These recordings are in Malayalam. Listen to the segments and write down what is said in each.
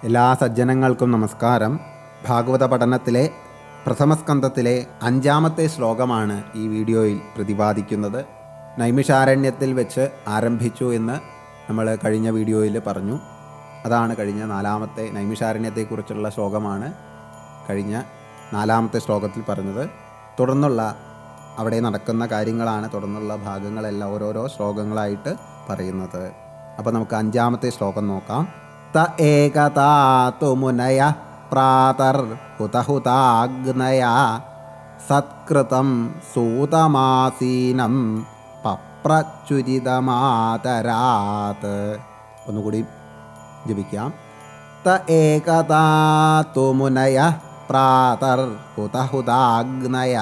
എല്ലാ സജ്ജനങ്ങൾക്കും നമസ്കാരം. ഭാഗവത പഠനത്തിലെ പ്രഥമസ്കന്ധത്തിലെ 5-ാമത്തെ ശ്ലോകമാണ് ഈ വീഡിയോയിൽ പ്രതിപാദിക്കുന്നത്. നൈമിഷാരണ്യത്തിൽ വെച്ച് ആരംഭിച്ചു എന്ന് നമ്മൾ കഴിഞ്ഞ വീഡിയോയിൽ പറഞ്ഞു. അതാണ് കഴിഞ്ഞ 4-ാമത്തെ നൈമിഷാരണ്യത്തെക്കുറിച്ചുള്ള ശ്ലോകമാണ് കഴിഞ്ഞ 4-ാമത്തെ ശ്ലോകത്തിൽ പറഞ്ഞത്. തുടർന്നുള്ള അവിടെ നടക്കുന്ന കാര്യങ്ങളാണ് തുടർന്നുള്ള ഭാഗങ്ങളെല്ലാം ഓരോരോ ശ്ലോകങ്ങളായിട്ട് പറയുന്നത്. അപ്പോൾ നമുക്ക് 5-ാമത്തെ ശ്ലോകം നോക്കാം. ത ഏകതാതു മുനയ പ്രാതർ ഹുതഹുതാഗ്നയ സത്കൃതം സൂതമാസീനം പപ്രച്യുരിതമാതരാത്. ഒന്നുകൂടി ജപിക്കാം. ത ഏകതാതു മുനയ പ്രാതർ ഹുതഹുതാഗ്നയ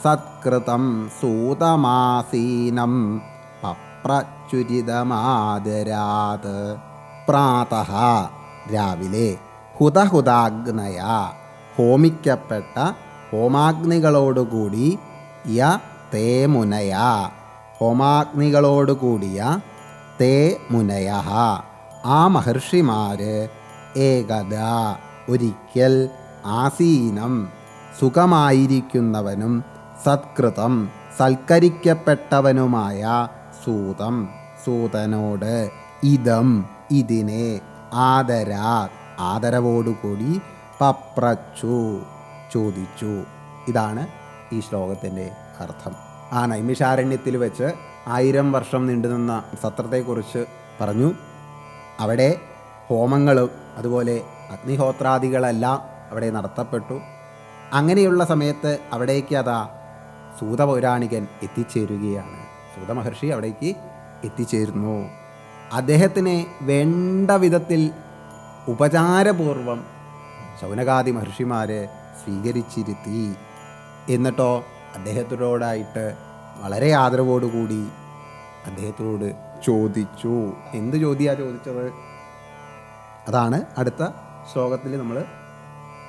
സത്കൃതം സൂതമാസീനം പപ്രച്യുരിതമാതരാത്. പ്രാതഃ രാവിലെ, ഹുതഹുതാഗ്നയ ഹോമിക്കപ്പെട്ട ഹോമാഗ്നികളോടുകൂടി, യ തേ മുനയ ഹോമാഗ്നികളോടുകൂടിയ, തേ മുനയ ആ മഹർഷിമാര്, ഏകദ ഒരിക്കൽ, ആസീനം സുഖമായിരിക്കുന്നവനും, സത്കൃതം സൽക്കരിക്കപ്പെട്ടവനുമായ, സൂതം സൂതനോട്, ഇദം ഇതിനെ, ആദരാ ആദരവോടുകൂടി, പപ്രച്ചു ചോദിച്ചു. ഇതാണ് ഈ ശ്ലോകത്തിൻ്റെ അർത്ഥം. ആ നൈമിഷാരണ്യത്തിൽ വെച്ച് 1000 വർഷം നീണ്ടുനിന്ന സത്രത്തെക്കുറിച്ച് പറഞ്ഞു. അവിടെ ഹോമങ്ങളും അതുപോലെ അഗ്നിഹോത്രാദികളെല്ലാം അവിടെ നടത്തപ്പെട്ടു. അങ്ങനെയുള്ള സമയത്ത് അവിടേക്ക് അതാ സൂതപൗരാണികൻ എത്തിച്ചേരുകയാണ്. സൂതമഹർഷി അവിടേക്ക് എത്തിച്ചേരുന്നു. അദ്ദേഹത്തിനെ വേണ്ട വിധത്തിൽ ഉപചാരപൂർവം ശൗനകാദി മഹർഷിമാരെ സ്വീകരിച്ചിരുത്തി. എന്നിട്ടോ അദ്ദേഹത്തിനോടായിട്ട് വളരെ ആദരവോടുകൂടി അദ്ദേഹത്തോട് ചോദിച്ചു. എന്ത് ചോദ്യമാണ് ചോദിച്ചത്? അതാണ് അടുത്ത ശ്ലോകത്തിൽ നമ്മൾ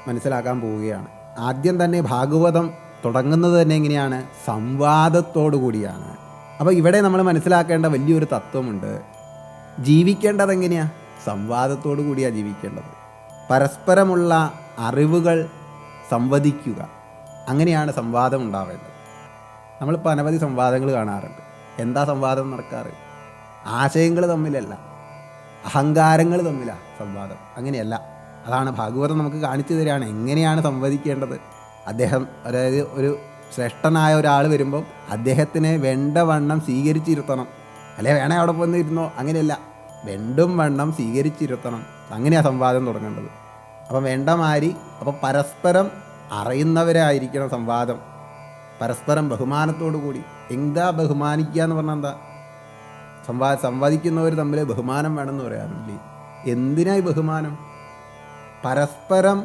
മനസ്സിലാക്കാൻ പോവുകയാണ്. ആദ്യം തന്നെ ഭാഗവതം തുടങ്ങുന്നത് തന്നെ എങ്ങനെയാണ്? സംവാദത്തോടു കൂടിയാണ്. അപ്പോൾ ഇവിടെ നമ്മൾ മനസ്സിലാക്കേണ്ട വലിയൊരു തത്വമുണ്ട്. ജീവിക്കേണ്ടത് എങ്ങനെയാണ്? സംവാദത്തോടു കൂടിയാണ് ജീവിക്കേണ്ടത്. പരസ്പരമുള്ള അറിവുകൾ സംവദിക്കുക, അങ്ങനെയാണ് സംവാദം ഉണ്ടാവേണ്ടത്. നമ്മളിപ്പോൾ അനവധി സംവാദങ്ങൾ കാണാറുണ്ട്. എന്താ സംവാദം നടക്കാറ്? ആശയങ്ങൾ തമ്മിലല്ല, അഹങ്കാരങ്ങൾ തമ്മിലാണ് സംവാദം. അങ്ങനെയല്ല. അതാണ് ഭാഗവതം നമുക്ക് കാണിച്ചു തരികയാണ് എങ്ങനെയാണ് സംവദിക്കേണ്ടത്. അദ്ദേഹം അതായത് ഒരു ശ്രേഷ്ഠനായ ഒരാൾ വരുമ്പം അദ്ദേഹത്തിനെ വേണ്ട വണ്ണം സ്വീകരിച്ചിരുത്തണം. അല്ലെ വേണേ അവിടെ പോയി ഇരുന്നോ, അങ്ങനെയല്ല, വേണ്ടും വണ്ണം സ്വീകരിച്ചിരുത്തണം. അങ്ങനെയാണ് സംവാദം തുടങ്ങേണ്ടത്. അപ്പം വേണ്ട മാതിരി, അപ്പം പരസ്പരം അറിയുന്നവരായിരിക്കണം സംവാദം. പരസ്പരം ബഹുമാനത്തോടു കൂടി. എന്താ ബഹുമാനിക്കുക എന്ന് പറഞ്ഞാൽ എന്താ? സംവാദിക്കുന്നവർ തമ്മിൽ ബഹുമാനം വേണമെന്ന് പറയാറില്ലേ? എന്തിനായി ബഹുമാനം? പരസ്പരം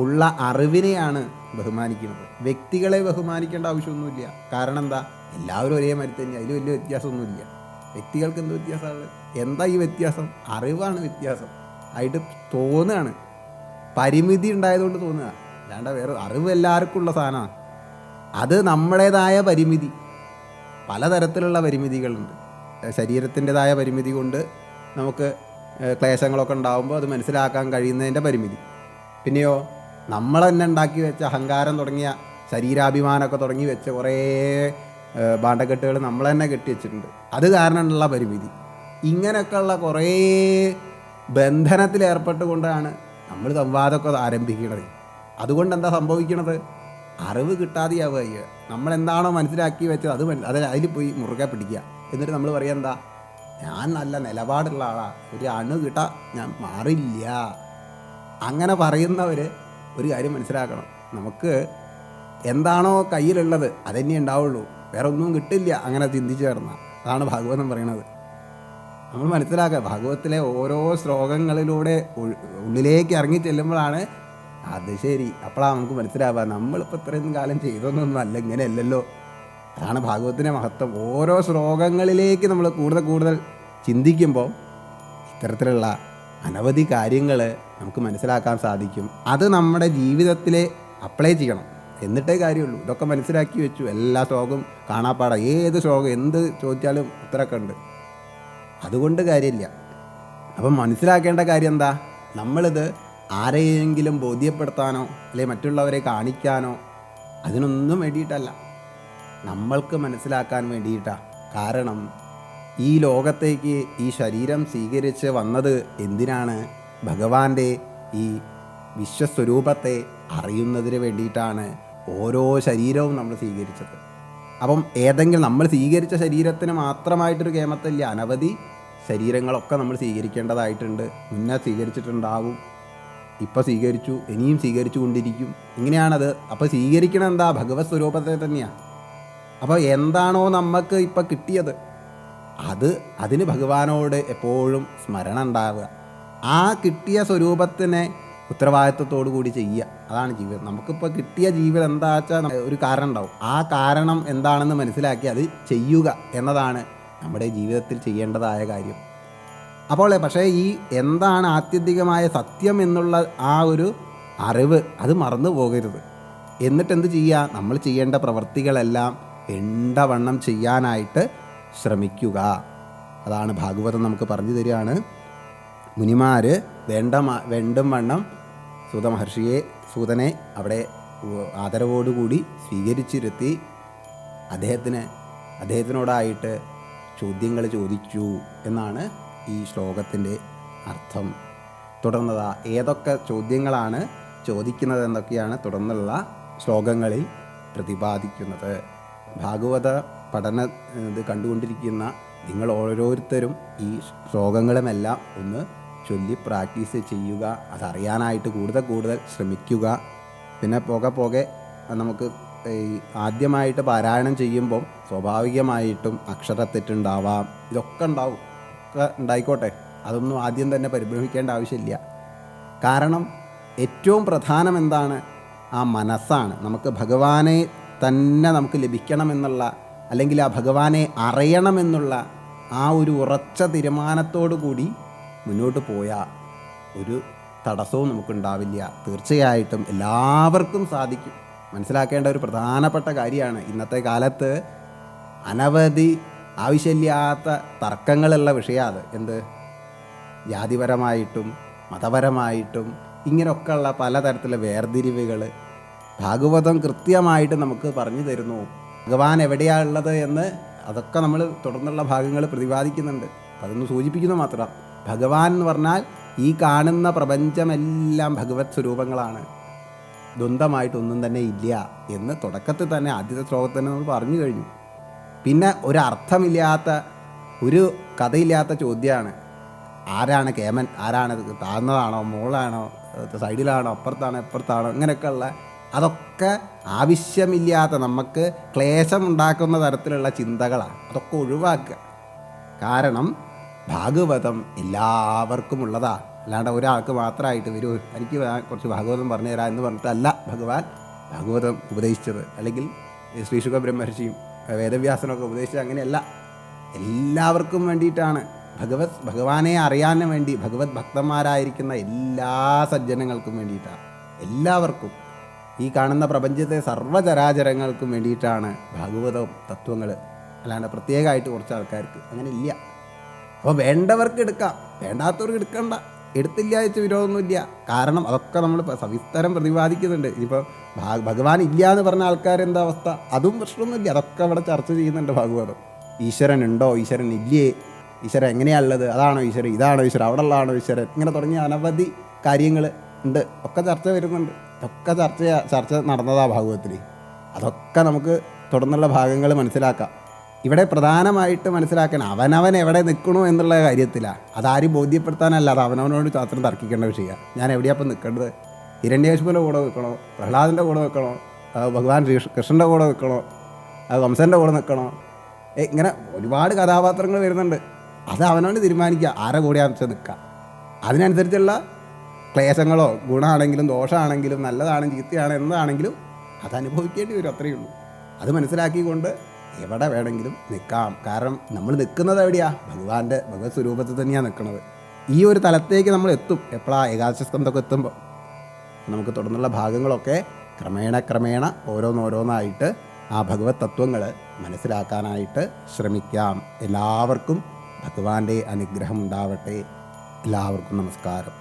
ഉള്ള അറിവിനെയാണ് ബഹുമാനിക്കുന്നത്. വ്യക്തികളെ ബഹുമാനിക്കേണ്ട ആവശ്യമൊന്നുമില്ല. കാരണം എന്താ? എല്ലാവരും ഒരേ മരി തന്നെ, അതിൽ വലിയ വ്യത്യാസമൊന്നുമില്ല. വ്യക്തികൾക്ക് എന്ത് വ്യത്യാസമാണ്? എന്താ ഈ വ്യത്യാസം? അറിവാണ് വ്യത്യാസം ആയിട്ട് തോന്നുകയാണ്. പരിമിതി ഉണ്ടായതുകൊണ്ട് തോന്നുക, അല്ലാണ്ട് വേറെ. അറിവ് എല്ലാവർക്കും ഉള്ള സാധനമാണ്. അത് നമ്മുടേതായ പരിമിതി, പലതരത്തിലുള്ള പരിമിതികളുണ്ട്. ശരീരത്തിൻ്റെതായ പരിമിതി കൊണ്ട് നമുക്ക് ക്ലേശങ്ങളൊക്കെ ഉണ്ടാകുമ്പോൾ അത് മനസ്സിലാക്കാൻ കഴിയുന്നതിൻ്റെ പരിമിതി. പിന്നെയോ നമ്മൾ തന്നെ ഉണ്ടാക്കി വെച്ച അഹങ്കാരം തുടങ്ങിയ ശരീരാഭിമാനമൊക്കെ തുടങ്ങി വെച്ച കുറേ ഭാണ്ഡക്കെട്ടുകൾ നമ്മൾ തന്നെ കെട്ടിവെച്ചിട്ടുണ്ട്. അത് കാരണമുള്ള പരിമിതി. ഇങ്ങനെയൊക്കെയുള്ള കുറേ ബന്ധനത്തിലേർപ്പെട്ടുകൊണ്ടാണ് നമ്മൾ സംവാദമൊക്കെ ആരംഭിക്കുന്നത്. അതുകൊണ്ട് എന്താ സംഭവിക്കണത്? അറിവ് കിട്ടാതെയാവുക. നമ്മളെന്താണോ മനസ്സിലാക്കി വെച്ചത് അത് അതിൽ പോയി മുറുകെ പിടിക്കുക. എന്നിട്ട് നമ്മൾ പറയുക എന്താ? ഞാൻ നല്ല നിലപാടുള്ള ആളാണ്, ഒരു അണു കിട്ടാ ഞാൻ മാറില്ല. അങ്ങനെ പറയുന്നവർ ഒരു കാര്യം മനസ്സിലാക്കണം. നമുക്ക് എന്താണോ കയ്യിലുള്ളത് അതന്നെ ഉണ്ടാവുള്ളൂ, വേറെ ഒന്നും കിട്ടില്ല. അങ്ങനെ ചിന്തിച്ച് കിടന്നാൽ അതാണ് ഭാഗവതം പറയണത്. നമ്മൾ മനസ്സിലാക്കുക. ഭാഗവതത്തിലെ ഓരോ ശ്ലോകങ്ങളിലൂടെ ഉള്ളിലേക്ക് ഇറങ്ങി ചെല്ലുമ്പോഴാണ് അത് ശരി, അപ്പോഴാണ് നമുക്ക് മനസ്സിലാവുക നമ്മളിപ്പോൾ ഇത്രയും കാലം ചെയ്തൊന്നും അല്ല, ഇങ്ങനെയല്ലല്ലോ. അതാണ് ഭാഗവതത്തിൻ്റെ മഹത്വം. ഓരോ ശ്ലോകങ്ങളിലേക്ക് നമ്മൾ കൂടുതൽ ചിന്തിക്കുമ്പോൾ ഇത്തരത്തിലുള്ള അനവധി കാര്യങ്ങൾ നമുക്ക് മനസ്സിലാക്കാൻ സാധിക്കും. അത് നമ്മുടെ ജീവിതത്തിൽ അപ്ലൈ ചെയ്യണം. എന്നിട്ടേ കാര്യമുള്ളൂ. ഇതൊക്കെ മനസ്സിലാക്കി വെച്ചു, എല്ലാ ശ്ലോകവും കാണാപ്പാടാ, ഏത് ശ്ലോകം എന്ത് ചോദിച്ചാലും ഉത്തരമൊക്കെ ഉണ്ട്. അതുകൊണ്ട് കാര്യമില്ല. അപ്പം മനസ്സിലാക്കേണ്ട കാര്യം എന്താ? നമ്മളിത് ആരെയെങ്കിലും ബോധ്യപ്പെടുത്താനോ അല്ലെങ്കിൽ മറ്റുള്ളവരെ കാണിക്കാനോ അതിനൊന്നും വേണ്ടിയിട്ടല്ല, നമ്മൾക്ക് മനസ്സിലാക്കാൻ വേണ്ടിയിട്ടാണ്. കാരണം ഈ ലോകത്തേക്ക് ഈ ശരീരം സ്വീകരിച്ച് വന്നത് എന്തിനാണ്? ഭഗവാന്റെ ഈ വിശ്വസ്വരൂപത്തെ അറിയുന്നതിന് വേണ്ടിയിട്ടാണ് ഓരോ ശരീരവും നമ്മൾ സ്വീകരിച്ചത്. അപ്പം ഏതെങ്കിലും നമ്മൾ സ്വീകരിച്ച ശരീരത്തിന് മാത്രമായിട്ടൊരു കേമത്തില്ല, അനവധി ശരീരങ്ങളൊക്കെ നമ്മൾ സ്വീകരിക്കേണ്ടതായിട്ടുണ്ട്. മുന്നേ സ്വീകരിച്ചിട്ടുണ്ടാവും, ഇപ്പോൾ സ്വീകരിച്ചു, ഇനിയും സ്വീകരിച്ചു കൊണ്ടിരിക്കും. ഇങ്ങനെയാണത്. അപ്പോൾ സ്വീകരിക്കണം എന്താ? ഭഗവത് സ്വരൂപത്തെ തന്നെയാണ്. അപ്പോൾ എന്താണോ നമുക്ക് ഇപ്പം കിട്ടിയത് അതിന് ഭഗവാനോട് എപ്പോഴും സ്മരണ ഉണ്ടാവുക. ആ കിട്ടിയ സ്വരൂപത്തിനെ ഉത്തരവാദിത്വത്തോടു കൂടി ചെയ്യുക. അതാണ് ജീവിതം. നമുക്കിപ്പോൾ കിട്ടിയ ജീവിതം എന്താ വെച്ചാൽ ഒരു കാരണം ഉണ്ടാവും. ആ കാരണം എന്താണെന്ന് മനസ്സിലാക്കി അത് ചെയ്യുക എന്നതാണ് നമ്മുടെ ജീവിതത്തിൽ ചെയ്യേണ്ടതായ കാര്യം. അപ്പോൾ പക്ഷേ ഈ എന്താണ് ആത്യന്തികമായ സത്യം എന്നുള്ള ആ ഒരു അറിവ് അത് മറന്നു പോകരുത്. എന്നിട്ട് എന്ത് ചെയ്യുക? നമ്മൾ ചെയ്യേണ്ട പ്രവൃത്തികളെല്ലാം എണ്ടവണ്ണം ചെയ്യാനായിട്ട് ശ്രമിക്കുക. അതാണ് ഭാഗവതം നമുക്ക് പറഞ്ഞു തരികയാണ്. മുനിമാർ വേണ്ടും വണ്ണം സൂതനെ അവിടെ ആദരവോടുകൂടി സ്വീകരിച്ചിരുത്തി അദ്ദേഹത്തിനോടായിട്ട് ചോദ്യങ്ങൾ ചോദിച്ചു എന്നാണ് ഈ ശ്ലോകത്തിൻ്റെ അർത്ഥം. തുടർന്നതാ ഏതൊക്കെ ചോദ്യങ്ങളാണ് ചോദിക്കുന്നത് എന്നൊക്കെയാണ് തുടർന്നുള്ള ശ്ലോകങ്ങളിൽ പ്രതിപാദിക്കുന്നത്. ഭാഗവത പഠന ഇത് കണ്ടുകൊണ്ടിരിക്കുന്ന നിങ്ങൾ ഓരോരുത്തരും ഈ ശ്ലോകങ്ങളുമെല്ലാം ഒന്ന് ചൊല്ലി പ്രാക്ടീസ് ചെയ്യുക. അതറിയാനായിട്ട് കൂടുതൽ ശ്രമിക്കുക. പിന്നെ പോകെ നമുക്ക് ഈ ആദ്യമായിട്ട് പാരായണം ചെയ്യുമ്പം സ്വാഭാവികമായിട്ടും അക്ഷരത്തെറ്റുണ്ടാവാം, ഇതൊക്കെ ഉണ്ടാവും. ഒക്കെ ഉണ്ടായിക്കോട്ടെ, അതൊന്നും ആദ്യം തന്നെ പരിഭ്രമിക്കേണ്ട ആവശ്യമില്ല. കാരണം ഏറ്റവും പ്രധാനം എന്താണ്? ആ മനസ്സാണ്. നമുക്ക് ഭഗവാനെ തന്നെ നമുക്ക് ലഭിക്കണമെന്നുള്ള, അല്ലെങ്കിൽ ആ ഭഗവാനെ അറിയണമെന്നുള്ള ആ ഒരു ഉറച്ച തീരുമാനത്തോടു കൂടി മുന്നോട്ട് പോയാൽ ഒരു തടസ്സവും നമുക്കുണ്ടാവില്ല. തീർച്ചയായിട്ടും എല്ലാവർക്കും സാധിക്കും. മനസ്സിലാക്കേണ്ട ഒരു പ്രധാനപ്പെട്ട കാര്യമാണ്. ഇന്നത്തെ കാലത്ത് അനവധി ആവശ്യമില്ലാത്ത തർക്കങ്ങളുള്ള വിഷയമാണ്. എന്ത്? ജാതിപരമായിട്ടും മതപരമായിട്ടും ഇങ്ങനെയൊക്കെയുള്ള പലതരത്തിലുള്ള വേർതിരിവുകൾ ഭാഗവതം കൃത്യമായിട്ട് നമുക്ക് പറഞ്ഞു തരുന്നു. ഭഗവാൻ എവിടെയാണ് ഉള്ളത് എന്ന് അതൊക്കെ നമ്മൾ തുടർന്നുള്ള ഭാഗങ്ങൾ പ്രതിപാദിക്കുന്നുണ്ട്. അതൊന്ന് സൂചിപ്പിക്കുന്നു മാത്രം. ഭഗവാൻ എന്ന് പറഞ്ഞാൽ ഈ കാണുന്ന പ്രപഞ്ചമെല്ലാം ഭഗവത് സ്വരൂപങ്ങളാണ്, ദ്വന്ദ്മായിട്ടൊന്നും തന്നെ ഇല്ല എന്ന് തുടക്കത്തിൽ തന്നെ ആദ്യത്തെ ശ്ലോകത്തിൽ തന്നെ നമ്മൾ പറഞ്ഞു കഴിഞ്ഞു. പിന്നെ ഒരർത്ഥമില്ലാത്ത ഒരു കഥയില്ലാത്ത ചോദ്യമാണ്, ആരാണ് കേമൻ, ആരാണ് താഴ്ന്നതാണോ മുകളാണോ സൈഡിലാണോ അപ്പുറത്താണോ ഇപ്പുറത്താണോ, ഇങ്ങനെയൊക്കെയുള്ള അതൊക്കെ ആവശ്യമില്ലാത്ത നമുക്ക് ക്ലേശമുണ്ടാക്കുന്ന തരത്തിലുള്ള ചിന്തകളാണ്. അതൊക്കെ ഒഴിവാക്കുക. കാരണം ഭാഗവതം എല്ലാവർക്കും ഉള്ളതാണ്. അല്ലാണ്ട് ഒരാൾക്ക് മാത്രമായിട്ട് വരൂ എനിക്ക് കുറച്ച് ഭാഗവതം പറഞ്ഞു തരാം എന്ന് പറഞ്ഞിട്ടല്ല ഭാഗവതം ഉപദേശിച്ചത്. അല്ലെങ്കിൽ ശ്രീശുഖ ബ്രഹ്മർഷിയും വേദവ്യാസനൊക്കെ ഉപദേശിച്ചത് അങ്ങനെയല്ല. എല്ലാവർക്കും വേണ്ടിയിട്ടാണ്. ഭഗവാനെ അറിയാൻ വേണ്ടി ഭഗവത് ഭക്തന്മാരായിരിക്കുന്ന എല്ലാ സജ്ജനങ്ങൾക്കും വേണ്ടിയിട്ടാണ്. എല്ലാവർക്കും, ഈ കാണുന്ന പ്രപഞ്ചത്തെ സർവ്വചരാചരങ്ങൾക്കും വേണ്ടിയിട്ടാണ് ഭാഗവതം തത്വങ്ങൾ. അല്ലാണ്ട് പ്രത്യേകമായിട്ട് കുറച്ച് ആൾക്കാർക്ക് അങ്ങനെ ഇല്ല. അപ്പോൾ വേണ്ടവർക്ക് എടുക്കാം, വേണ്ടാത്തവർക്ക് എടുക്കണ്ട. എടുത്തില്ല വെച്ച് വിരോധമൊന്നുമില്ല. കാരണം അതൊക്കെ നമ്മൾ സവിസ്തരം പ്രതിപാദിക്കുന്നുണ്ട്. ഇനിയിപ്പോൾ ഭഗവാൻ ഇല്ല എന്ന് പറഞ്ഞ ആൾക്കാരെന്താ അവസ്ഥ? അതും പ്രശ്നമൊന്നുമില്ല. അതൊക്കെ അവിടെ ചർച്ച ചെയ്യുന്നുണ്ട് ഭാഗവതം. ഈശ്വരൻ ഉണ്ടോ, ഈശ്വരൻ ഇല്ലേ, ഈശ്വരൻ എങ്ങനെയാണുള്ളത്, അതാണോ ഈശ്വരൻ, ഇതാണോ ഈശ്വരൻ, അവിടെ ഉള്ളതാണോ ഈശ്വരൻ, ഇങ്ങനെ തുടങ്ങിയ അനവധി കാര്യങ്ങൾ ഉണ്ട്. ഒക്കെ ചർച്ച വരുന്നുണ്ട്. ഒക്കെ ചർച്ച നടന്നതാ ഭാഗവതത്തിൽ. അതൊക്കെ നമുക്ക് തുടർന്നുള്ള ഭാഗങ്ങൾ മനസ്സിലാക്കാം. ഇവിടെ പ്രധാനമായിട്ട് മനസ്സിലാക്കണം അവനവൻ എവിടെ നിൽക്കണോ എന്നുള്ള കാര്യത്തിലാണ്. അതാരും ബോധ്യപ്പെടുത്താനല്ല, അത് അവനവനോട് മാത്രം തർക്കിക്കേണ്ട വിഷയമാണ്. ഞാൻ എവിടെയപ്പം നിൽക്കേണ്ടത്? ഹിരണ്യേശ്വരൻ്റെ കൂടെ നിൽക്കണോ, പ്രഹ്ലാദൻ്റെ കൂടെ നിൽക്കണോ, ഭഗവാൻ കൃഷ്ണൻ്റെ കൂടെ നിൽക്കണോ, കംസൻ്റെ കൂടെ നിൽക്കണോ? ഇങ്ങനെ ഒരുപാട് കഥാപാത്രങ്ങൾ വരുന്നുണ്ട്. അത് അവനവന് തീരുമാനിക്കുക ആരെ കൂടെയാണെന്ന് വെച്ചാൽ നിൽക്കുക. അതിനനുസരിച്ചുള്ള ക്ലേശങ്ങളോ ഗുണമാണെങ്കിലും ദോഷമാണെങ്കിലും നല്ലതാണെങ്കിലും ചീത്തയാണ് എന്താണെങ്കിലും അത് അനുഭവിക്കേണ്ടി വരും. അത്രയേ ഉള്ളൂ. അത് മനസ്സിലാക്കിക്കൊണ്ട് എവിടെ വേണമെങ്കിലും നിൽക്കാം. കാരണം നമ്മൾ നിൽക്കുന്നത് എവിടെയാണ്? ഭഗവത് സ്വരൂപത്തിൽ തന്നെയാണ് നിൽക്കുന്നത്. ഈ ഒരു തലത്തേക്ക് നമ്മൾ എത്തും. എപ്പോഴാണ്? ഏകാദശസ്കന്ധമൊക്കെ എത്തുമ്പോൾ. നമുക്ക് തുടർന്നുള്ള ഭാഗങ്ങളൊക്കെ ക്രമേണ ഓരോന്നായിട്ട് ആ ഭഗവത് തത്വങ്ങൾ മനസ്സിലാക്കാനായിട്ട് ശ്രമിക്കാം. എല്ലാവർക്കും ഭഗവാന്റെ അനുഗ്രഹം ഉണ്ടാവട്ടെ. എല്ലാവർക്കും നമസ്കാരം.